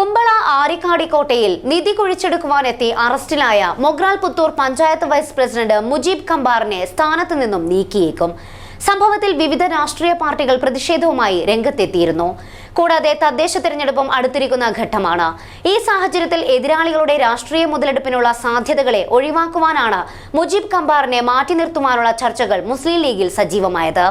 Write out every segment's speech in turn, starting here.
കുമ്പള ആരിക്കാടിക്കോട്ടയിൽ നിധി കുഴിച്ചെടുക്കുവാനെത്തി അറസ്റ്റിലായ Mogral Puthur panchayat vice president Mujeeb കമ്പാറിനെ സ്ഥാനത്ത് നിന്നും നീക്കിയേക്കും. സംഭവത്തിൽ വിവിധ രാഷ്ട്രീയ പാർട്ടികൾ പ്രതിഷേധവുമായി രംഗത്തെത്തിയിരുന്നു. കൂടാതെ തദ്ദേശ തെരഞ്ഞെടുപ്പും അടുത്തിരിക്കുന്ന ഘട്ടമാണ്. ഈ സാഹചര്യത്തിൽ എതിരാളികളുടെ രാഷ്ട്രീയ മുതലെടുപ്പിനുള്ള സാധ്യതകളെ ഒഴിവാക്കുവാനാണ് മുജീബ് കമ്പാറിനെ മാറ്റി നിർത്തുവാനുള്ള ചർച്ചകൾ മുസ്ലിം ലീഗിൽ സജീവമായത്.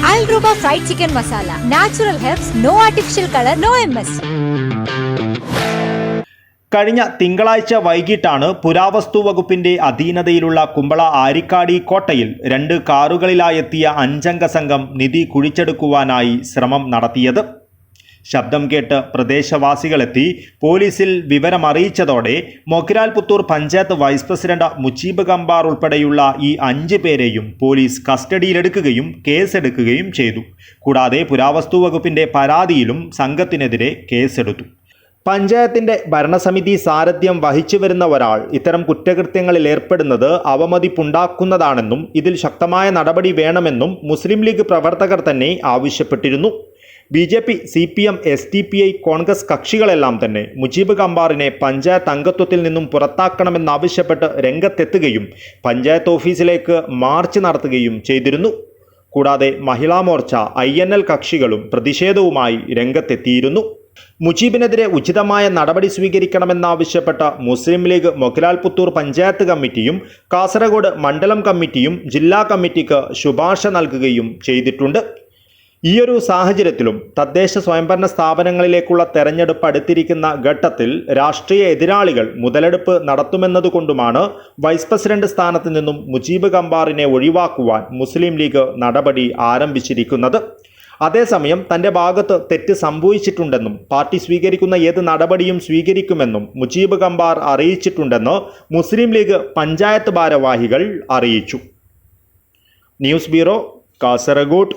Alruba fried chicken masala. Natural herbs, no artificial color, no MS. കഴിഞ്ഞ തിങ്കളാഴ്ച വൈകിട്ടാണ് പുരാവസ്തു വകുപ്പിന്റെ അധീനതയിലുള്ള കുമ്പള ആരിക്കാടി കോട്ടയിൽ 2 കാറുകളിലായെത്തിയ 5-അംഗ സംഘം നിധി കുഴിച്ചെടുക്കുവാനായി ശ്രമം നടത്തിയത്. ശബ്ദം കേട്ട് പ്രദേശവാസികളെത്തി പോലീസിൽ വിവരമറിയിച്ചതോടെ മൊഗ്രാൽ പുത്തൂർ പഞ്ചായത്ത് വൈസ് പ്രസിഡന്റ് മുജീബ് കമ്പാർ ഉൾപ്പെടെയുള്ള ഈ 5 പേരെയും പോലീസ് കസ്റ്റഡിയിലെടുക്കുകയും കേസെടുക്കുകയും ചെയ്തു. കൂടാതെ പുരാവസ്തു വകുപ്പിന്റെ പരാതിയിലും സംഘത്തിനെതിരെ കേസെടുത്തു. പഞ്ചായത്തിന്റെ ഭരണസമിതി സാരഥ്യം വഹിച്ചു വരുന്ന ഒരാൾ ഇത്തരം കുറ്റകൃത്യങ്ങളിൽ ഏർപ്പെടുന്നത് അവമതിപ്പുണ്ടാക്കുന്നതാണെന്നും ഇതിൽ ശക്തമായ നടപടി വേണമെന്നും മുസ്ലിം ലീഗ് പ്രവർത്തകർ തന്നെ ആവശ്യപ്പെട്ടിരുന്നു. BJP, CPM, SDPI, കോൺഗ്രസ് കക്ഷികളെല്ലാം തന്നെ മുജീബ് കമ്പാറിനെ പഞ്ചായത്ത് അംഗത്വത്തിൽ നിന്നും പുറത്താക്കണമെന്നാവശ്യപ്പെട്ട് രംഗത്തെത്തുകയും പഞ്ചായത്ത് ഓഫീസിലേക്ക് മാർച്ച് നടത്തുകയും ചെയ്തിരുന്നു. കൂടാതെ മഹിളാ മോർച്ച, INL കക്ഷികളും പ്രതിഷേധവുമായി രംഗത്തെത്തിയിരുന്നു. മുജീബിനെതിരെ ഉചിതമായ നടപടി സ്വീകരിക്കണമെന്നാവശ്യപ്പെട്ട മുസ്ലിം ലീഗ് മൊഗ്രാൽ പുത്തൂർ പഞ്ചായത്ത് കമ്മിറ്റിയും കാസർഗോഡ് മണ്ഡലം കമ്മിറ്റിയും ജില്ലാ കമ്മിറ്റിക്ക് ശുപാർശ നൽകുകയും ചെയ്തിട്ടുണ്ട്. ഈയൊരു സാഹചര്യത്തിലും തദ്ദേശ സ്വയംഭരണ സ്ഥാപനങ്ങളിലേക്കുള്ള തെരഞ്ഞെടുപ്പ് അടുത്തിരിക്കുന്ന ഘട്ടത്തിൽ രാഷ്ട്രീയ എതിരാളികൾ മുതലെടുപ്പ് നടത്തുമെന്നതുകൊണ്ടുമാണ് വൈസ് പ്രസിഡന്റ് സ്ഥാനത്ത് നിന്നും മുജീബ് കമ്പാറിനെ ഒഴിവാക്കുവാൻ മുസ്ലിം ലീഗ് നടപടി ആരംഭിച്ചിരിക്കുന്നത്. അതേസമയം തന്റെ ഭാഗത്ത് തെറ്റ് സംഭവിച്ചിട്ടുണ്ടെന്നും പാർട്ടി സ്വീകരിക്കുന്ന ഏത് നടപടിയും സ്വീകരിക്കുമെന്നും മുജീബ് കമ്പാർ അറിയിച്ചിട്ടുണ്ടെന്ന് മുസ്ലിം ലീഗ് പഞ്ചായത്ത് ഭാരവാഹികൾ അറിയിച്ചു. News bureau, Kasaragod.